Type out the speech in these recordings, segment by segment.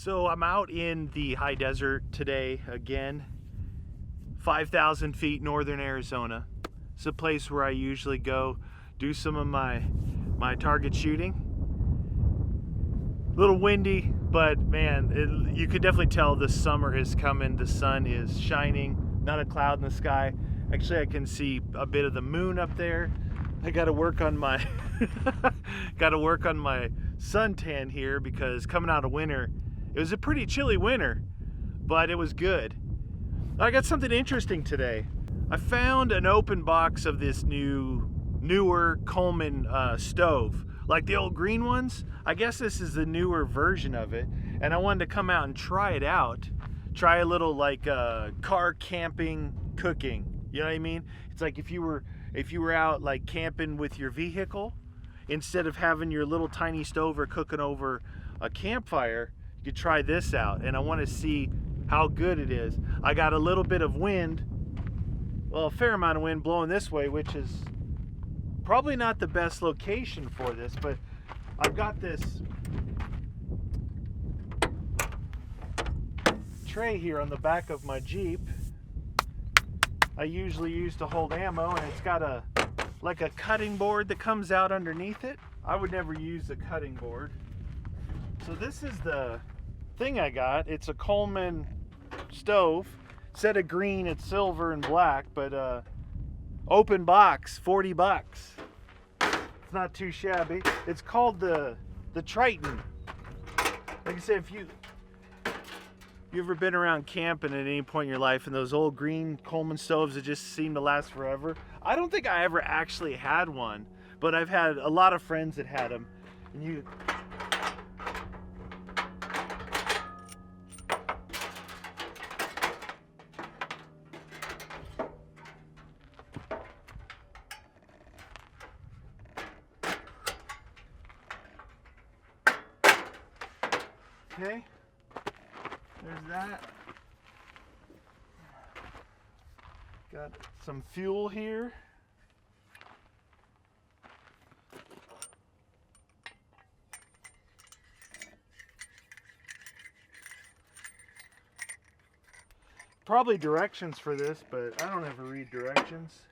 So I'm out in the high desert today again, 5,000 feet northern Arizona. It's a place where I usually go do some of my target shooting. A little windy, but man, you can definitely tell the summer is coming. The sun is shining, not a cloud in the sky. Actually, I can see a bit of the moon up there. I got to work on my suntan here because coming out of winter, it was a pretty chilly winter, but it was good. I got something interesting today. I found an open box of this newer Coleman stove, like the old green ones. I guess this is the newer version of it, and I wanted to come out and try it out. Try a little like car camping cooking. You know what I mean? It's like if you were out like camping with your vehicle, instead of having your little tiny stove or cooking over a campfire, you could try this out, and I want to see how good it is. I got a little bit of wind, well, a fair amount of wind blowing this way, which is probably not the best location for this, but I've got this tray here on the back of my Jeep. I usually use to hold ammo, and it's got like a cutting board that comes out underneath it. I would never use a cutting board. So this is the thing I got. It's a Coleman stove. Instead of green, it's silver and black, but open box, 40 bucks. It's not too shabby. It's called the Triton. Like I said, if you ever been around camping at any point in your life and those old green Coleman stoves that just seem to last forever, I don't think I ever actually had one, but I've had a lot of friends that had them. And okay, there's that. Got some fuel here. Probably directions for this, but I don't ever read directions.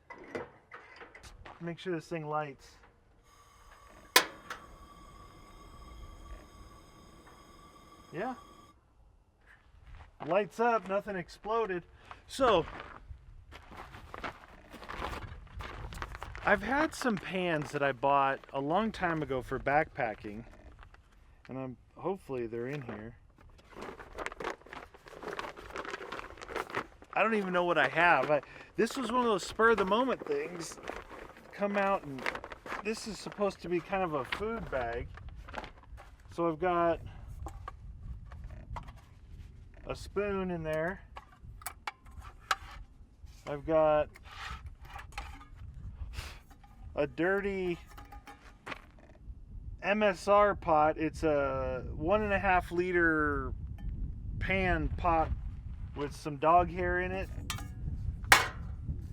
Make sure this thing lights. Yeah. Lights up, nothing exploded. So, I've had some pans that I bought a long time ago for backpacking, and hopefully they're in here. I don't even know what I have. This was one of those spur of the moment things. Come out, and this is supposed to be kind of a food bag. So I've got a spoon in there. I've got a dirty MSR pot. It's a 1.5 liter pan pot with some dog hair in it.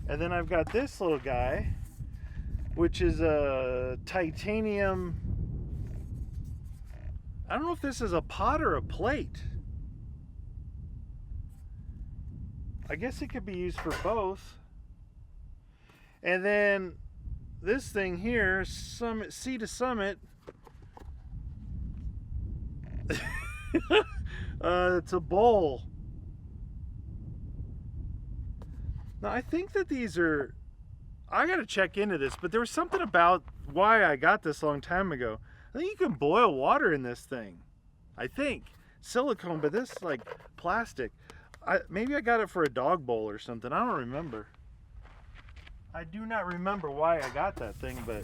And then I've got this little guy, which is a titanium, I don't know if this is a pot or a plate. I guess it could be used for both. And then this thing here, Summit, Sea to Summit. It's a bowl. Now I think that these are, I gotta check into this, but there was something about why I got this a long time ago. I think you can boil water in this thing. I think. Silicone, but this is like plastic. Maybe I got it for a dog bowl or something. I don't remember. I do not remember why I got that thing, but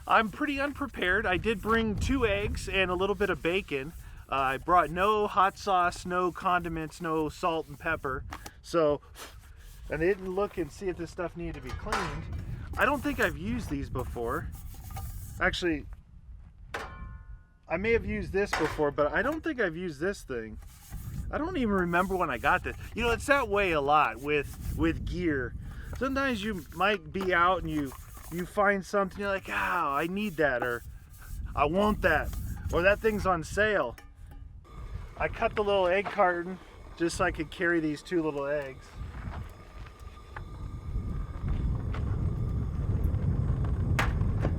I'm pretty unprepared. I did bring 2 eggs and a little bit of bacon. I brought no hot sauce, no condiments, no salt and pepper. So, and I didn't look and see if this stuff needed to be cleaned. I don't think I've used these before. Actually, I may have used this before, but I don't think I've used this thing. I don't even remember when I got this. You know, it's that way a lot with gear. Sometimes you might be out and you find something, you're like, oh, I need that, or I want that, or that thing's on sale. I cut the little egg carton just so I could carry these 2 little eggs.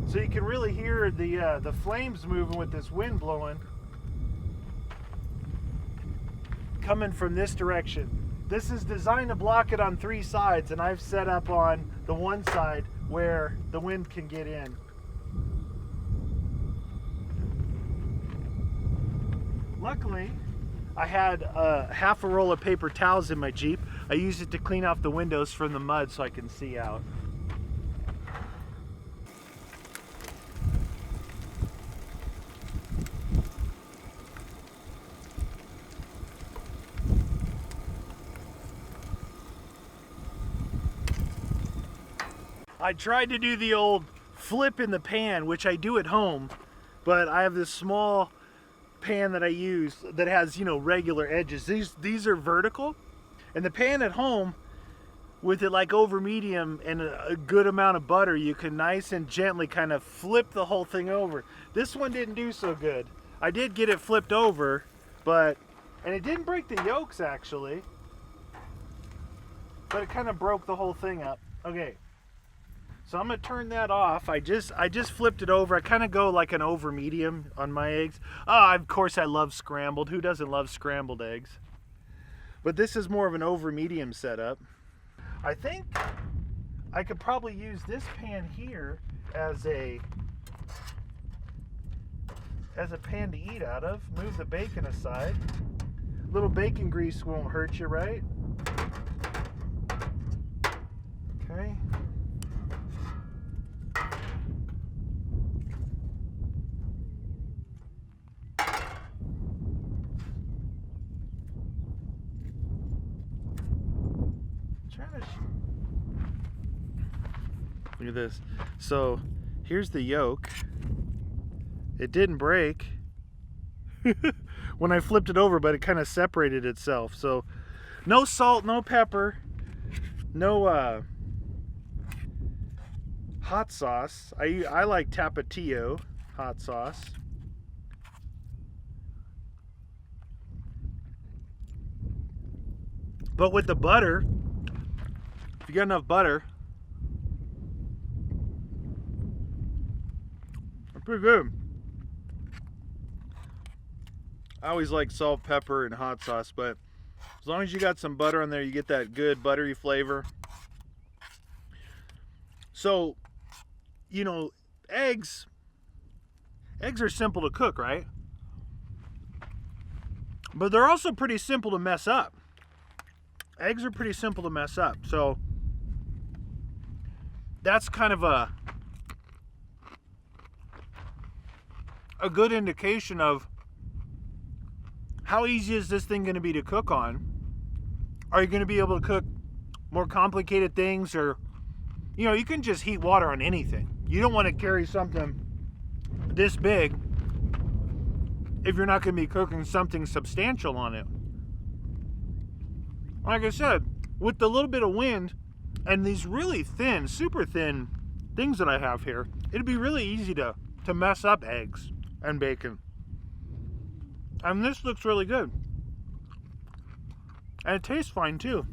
So you can really hear the flames moving with this wind blowing, coming from this direction. This is designed to block it on 3 sides, and I've set up on the one side where the wind can get in. Luckily, I had half a roll of paper towels in my Jeep. I used it to clean off the windows from the mud so I can see out. I tried to do the old flip in the pan, which I do at home, but I have this small pan that I use that has, you know, regular edges. These are vertical, and the pan at home, with it like over medium and a good amount of butter, you can nice and gently kind of flip the whole thing over. This one didn't do so good. I did get it flipped over, and it didn't break the yolks actually, but it kind of broke the whole thing up. Okay. So I'm gonna turn that off. I just flipped it over. I kind of go like an over medium on my eggs. Of course I love scrambled. Who doesn't love scrambled eggs? But this is more of an over medium setup. I think I could probably use this pan here as a pan to eat out of. Move the bacon aside. A little bacon grease won't hurt you, right? Okay. Look at this. So here's the yolk. It didn't break when I flipped it over, but it kind of separated itself. So no salt, no pepper, no hot sauce. I like Tapatio hot sauce. But with the butter, if you got enough butter, it's pretty good. I always like salt, pepper, and hot sauce, but as long as you got some butter on there, you get that good buttery flavor. So, you know, eggs are simple to cook, right? But they're also pretty simple to mess up. Eggs are pretty simple to mess up. So that's kind of a good indication of how easy is this thing going to be to cook on. Are you going to be able to cook more complicated things? Or, you know, you can just heat water on anything. You don't want to carry something this big if you're not going to be cooking something substantial on it. Like I said, with the little bit of wind and these really thin, super thin things that I have here, it'd be really easy to mess up eggs and bacon. And this looks really good. And it tastes fine too.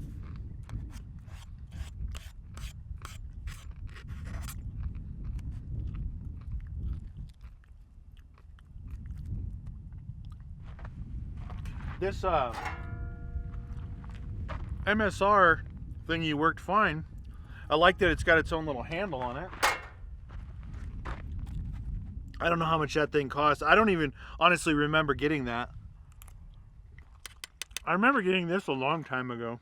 This MSR thingy worked fine. I like that it's got its own little handle on it. I don't know how much that thing costs. I don't even honestly remember getting that. I remember getting this a long time ago.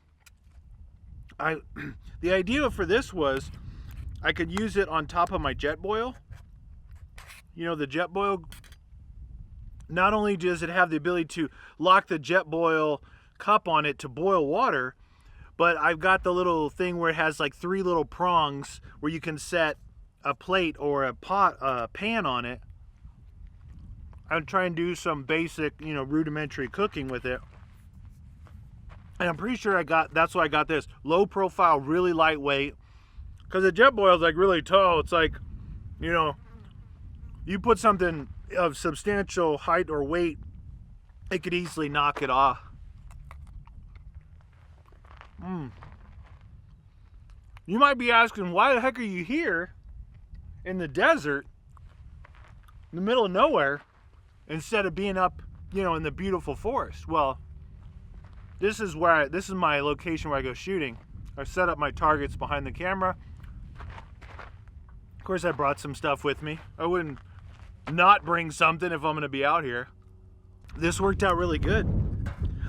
The idea for this was I could use it on top of my jet boil. You know, the jet boil, not only does it have the ability to lock the jet boil cup on it to boil water, but I've got the little thing where it has like 3 little prongs where you can set a plate or a pan on it. I'm trying to do some basic, you know, rudimentary cooking with it. And I'm pretty sure that's why I got this. Low profile, really lightweight. Because the jet boil is like really tall. It's like, you know, you put something of substantial height or weight it could easily knock it off. You might be asking, why the heck are you here in the desert, in the middle of nowhere, instead of being up, you know, in the beautiful forest? Well, this is my location where I go shooting. I set up my targets behind the camera. Of course, I brought some stuff with me. I wouldn't not bring something if I'm going to be out here. This worked out really good.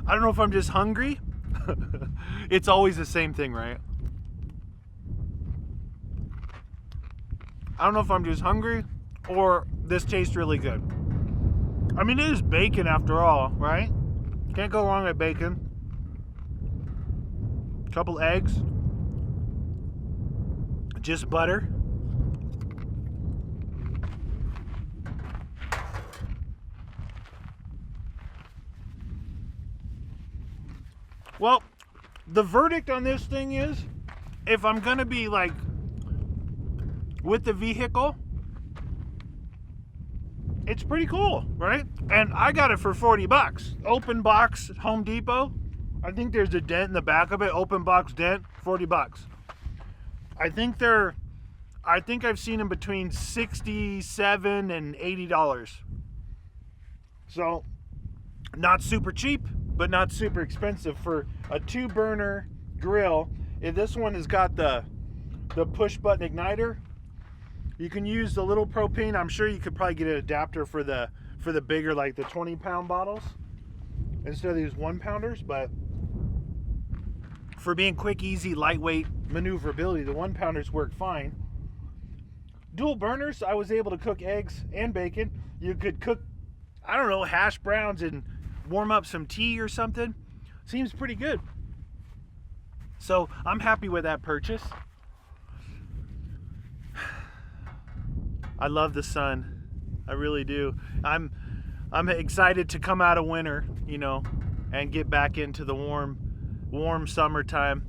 I don't know if I'm just hungry. It's always the same thing, right? I don't know if I'm just hungry or this tastes really good. I mean, it is bacon after all, right? Can't go wrong with bacon. A couple eggs. Just butter. Well, the verdict on this thing is, if I'm gonna be like with the vehicle, it's pretty cool, right? And I got it for 40 bucks. Open box at Home Depot. I think there's a dent in the back of it. Open box dent, 40 bucks. I think I've seen them between $67 and $80. So, not super cheap, but not super expensive for a 2-burner grill. If this one has got the push button igniter, you can use the little propane. I'm sure you could probably get an adapter for the bigger, like the 20-pound bottles instead of these 1-pounders. But for being quick, easy, lightweight maneuverability, the 1-pounders work fine. Dual burners, I was able to cook eggs and bacon. You could cook, I don't know, hash browns and warm up some tea or something. Seems pretty good. So I'm happy with that purchase. I love the sun. I really do. I'm excited to come out of winter, you know, and get back into the warm summertime.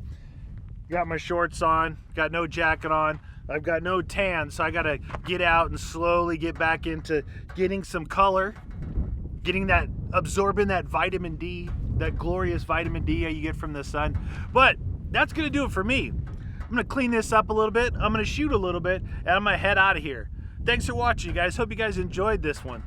Got my shorts on, got no jacket on. I've got no tan, so I gotta get out and slowly get back into getting some color, absorbing that vitamin D, that glorious vitamin D you get from the sun. But that's gonna do it for me. I'm gonna clean this up a little bit, I'm gonna shoot a little bit, and I'm gonna head out of here. Thanks for watching, guys. Hope you guys enjoyed this one.